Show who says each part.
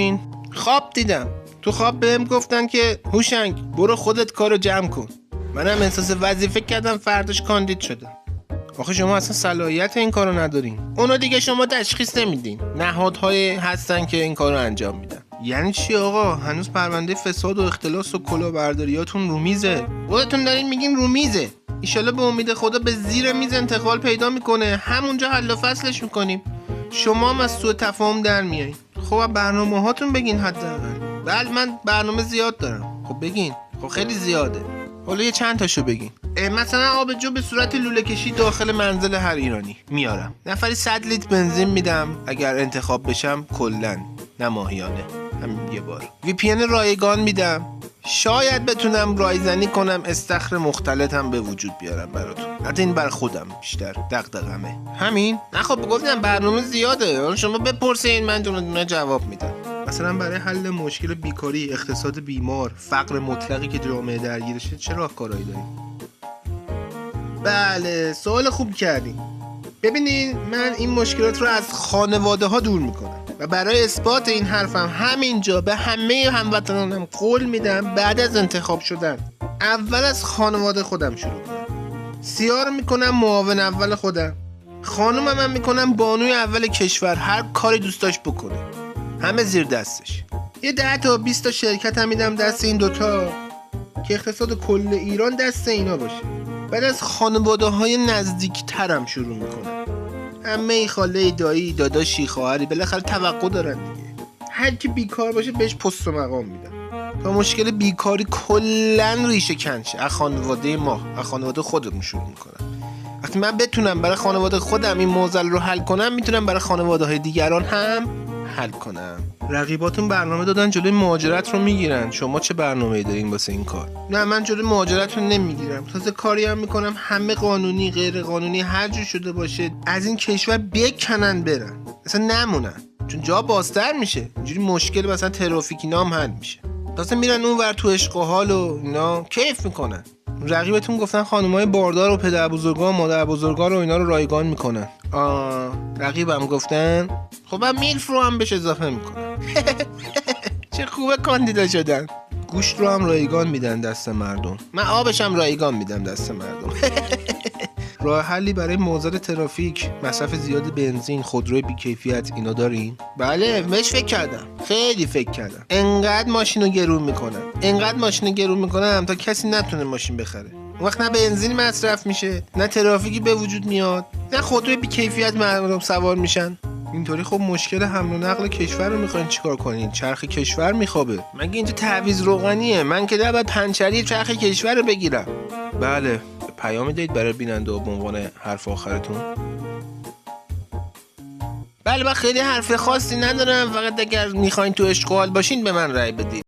Speaker 1: باشین. خواب دیدم. تو خواب بهم گفتن که هوشنگ برو خودت کارو جمع کن. منم احساس وظیفه کردم، فرداش کاندید شدم. آخه شما اصلا صلاحیت این کارو ندارین. اونا دیگه شما تشخیص نمیدین. نهادهای هستن که این کارو انجام میدن. یعنی چی آقا؟ هنوز پرونده فساد و اختلاس و کلاهبرداریاتون رو میزه. خودتون دارین میگین رو میزه. ایشالا به امید خدا به زیر میز انتقال پیدا میکنه، همونجا حل و فصلش میکنیم. شما هم از سوء تفاهم در میایین. خب برنامه هاتون بگین حداقل. بله من برنامه زیاد دارم. خب بگین. خب خیلی زیاده. حالا یه چند تاشو بگین. مثلا آبجو به صورت لوله کشی داخل منزل هر ایرانی میارم. نفری 100 لیتر بنزین میدم اگر انتخاب بشم، کلا نه ماهیانه، همین یه بار. وی پی ان رایگان میدم. شاید بتونم رایزنی کنم، استخر مختلط هم به وجود بیارم براتون. حتی این بر خودم بیشتر دغدغمه. همین؟ نه خب گفتم برنامه زیاده. شما بپرسین من دونه جواب میدم. مثلا برای حل مشکل بیکاری، اقتصاد بیمار، فقر مطلقی که جامعه درگیرشه چه راهکارهایی داریم؟ بله سوال خوب کردین. ببینین من این مشکلات رو از خانواده ها دور میکنم و برای اثبات این حرفم همینجا به همه هموطنانم قول میدم بعد از انتخاب شدن اول از خانواده خودم شروع کنم. سیاه رو میکنم معاون اول خودم، خانومم هم میکنم بانوی اول کشور، هر کاری دوست داشت بکنه، همه زیر دستش. یه 10 تا 20 تا شرکت هم میدم دست این دوتا که اقتصاد کل ایران دست اینا باشه. بعد از خانواده های نزدیک ترم شروع میکنم. همه خاله، دایی، داداشی، خواهری بالاخره توقع دارن دیگه. هر کی بیکار باشه بهش پست و مقام میدم تا مشکل بیکاری کلن ریشه کنشه. از خانواده ما، از خانواده خودمون شروع میکنم. وقتی من بتونم برای خانواده خودم این معضل رو حل کنم، میتونم برای خانواده های دیگران هم حل کنم. رقیباتون برنامه دادن جلوی مهاجرت رو میگیرن. شما چه برنامه‌ای دارین واسه این کار؟ نه من جلوی مهاجرت رو نمیگیرم. تازه کاری هم میکنم همه قانونی غیر قانونی هر جور شده باشه از این کشور بکنن برن، اصلا نمونن، چون جا بازتر میشه. اینجوری مشکل مثلا ترافیکی نام حل میشه. تازه میرن اون ور تو عشق و حال و اینا کیف میکنن. رقیبتون گفتن خانمای باردار و پدر بزرگان و مادر بزرگان رو اینا رو رایگان میکنن. رقیبم گفتن. خب من میلف رو هم بهش اضافه میکنم. چه خوبه کاندیدا شدن. گوشت رو هم رایگان میدن دست مردم، من آبش هم رایگان میدم دست مردم. راه حلی برای معضل ترافیک، مصرف زیاد بنزین، خودروی بیکیفیت اینا داریم؟ بله بهش فکر کردم، خیلی فکر کردم. انقدر ماشینو گرون میکنم تا کسی نتونه ماشین بخره. اون وقت نه بنزین مصرف میشه، نه ترافیکی به وجود میاد، نه خودروی بیکیفیت مردم سوار میشن. اینطوری خب مشکل حمل و نقل کشور رو میخواین چیکار کنین؟ چرخ کشور میخوابه. مگه اینجا تعویض روغنیه؟ من که باید پنچری چرخ کشور رو بگیرم. بله پیام دید برای بیننده به عنوان حرف آخرتون؟ بله من خیلی حرف خاصی ندارم، فقط اگر میخواین تو اشغال باشین به من رأی بدید.